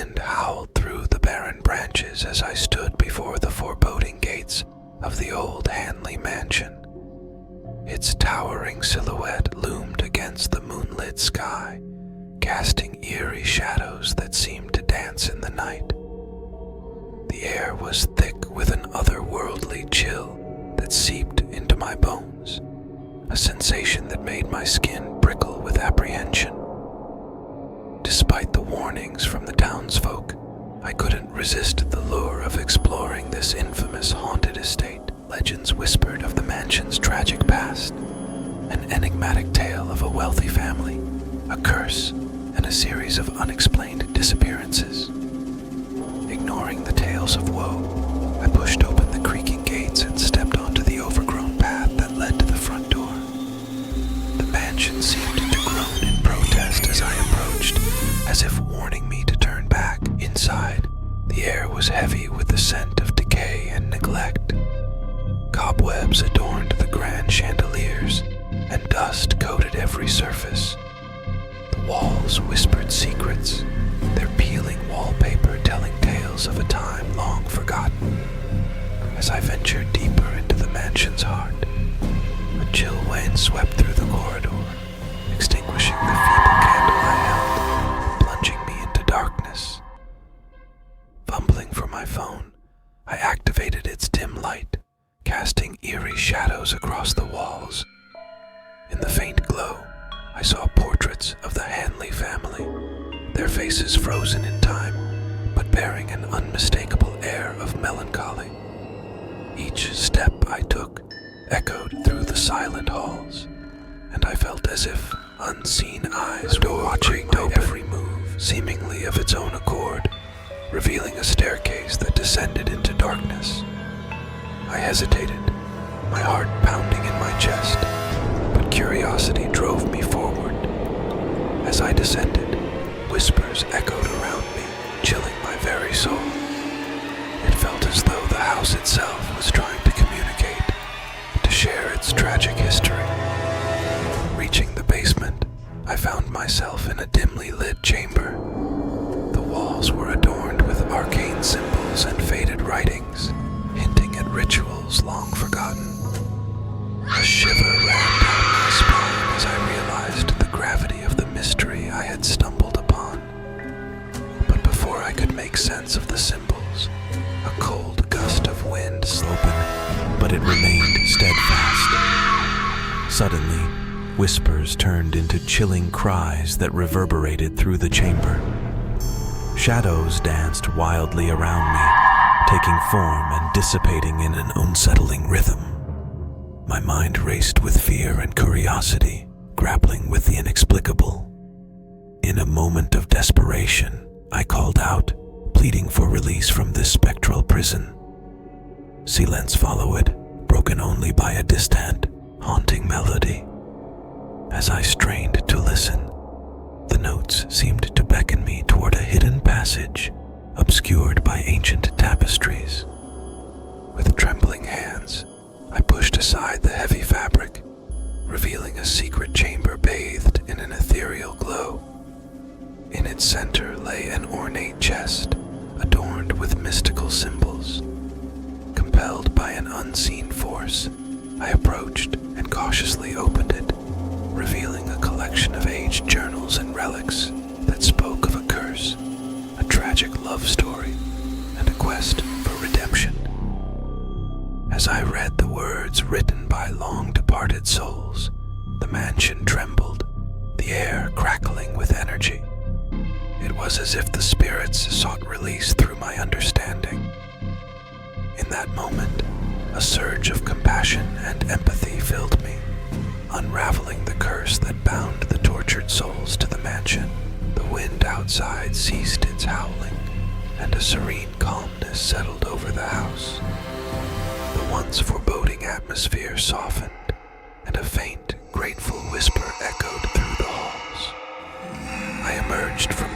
wind howled through the barren branches as I stood before the foreboding gates of the old Hanley mansion. Its towering silhouette loomed against the moonlit sky, casting eerie shadows that seemed to dance in the night. The air was thick with an otherworldly chill that seeped into my bones, a sensation that made my skin prickle with apprehension. Despite the warnings from the townsfolk, I couldn't resist the lure of exploring this infamous haunted estate. Legends whispered of the mansion's tragic past, an enigmatic tale of a wealthy family, a curse, and a series of unexplained disappearances. Ignoring the tales of woe, I pushed open the creaking gates and stepped onto the overgrown path that led to the front door. The mansion seemed to groan in protest as I approached, as if warning me to turn back. Inside, the air was heavy with the scent of decay and neglect. Cobwebs adorned the grand chandeliers, and dust coated every surface. The walls whispered secrets, their peeling wallpaper telling tales of a time long forgotten. As I ventured deeper into the mansion's heart, a chill wind swept through the corridor, extinguishing the feeble candle I held, plunging me into darkness. Fumbling for my phone, I activated its dim light, casting eerie shadows across the walls. In the faint glow, I saw portraits of the Hanley family, their faces frozen in time, but bearing an unmistakable air of melancholy. Each step I took echoed through the silent halls, and I felt as if unseen eyes were watching my every move, seemingly of its own accord, revealing a staircase that descended into darkness. I hesitated, my heart pounding in my chest, but curiosity drove me forward. As I descended, whispers echoed around me, chilling my very soul. It felt as though the house itself was trying to communicate, to share its tragic history. Reaching the basement, I found myself in a dimly lit chamber. The walls were adorned with arcane symbols and faded writings, hinting at rituals long forgotten. A shiver ran down my spine as I realized the gravity of the mystery I had stumbled upon. But before I could make sense of the symbols, a cold gust of wind opened, but it remained steadfast. Suddenly, whispers turned into chilling cries that reverberated through the chamber. Shadows danced wildly around me, taking form and dissipating in an unsettling rhythm. My mind raced with fear and curiosity, grappling with the inexplicable. In a moment of desperation, I called out, pleading for release from this spectral prison. Silence followed, broken only by a distant, haunting melody. As I strained to listen, the notes seemed to beckon me toward a hidden passage, obscured by ancient tapestries. With trembling hands, I pushed aside the heavy fabric, revealing a secret chamber bathed in an ethereal glow. In its center lay an ornate chest, adorned with mystical symbols. Compelled by an unseen force, I approached and cautiously opened it, revealing a collection of aged journals and relics that spoke of a curse, a tragic love story, and a quest for redemption. As I read the words written by long-departed souls, the mansion trembled, the air crackling with energy. It was as if the spirits sought release through my understanding. In that moment, a surge of compassion and empathy filled me, unraveling the curse that bound the tortured souls to the mansion. The wind outside ceased its howling, and a serene calmness settled over the house. The once foreboding atmosphere softened, and a faint, grateful whisper echoed through the halls. I emerged from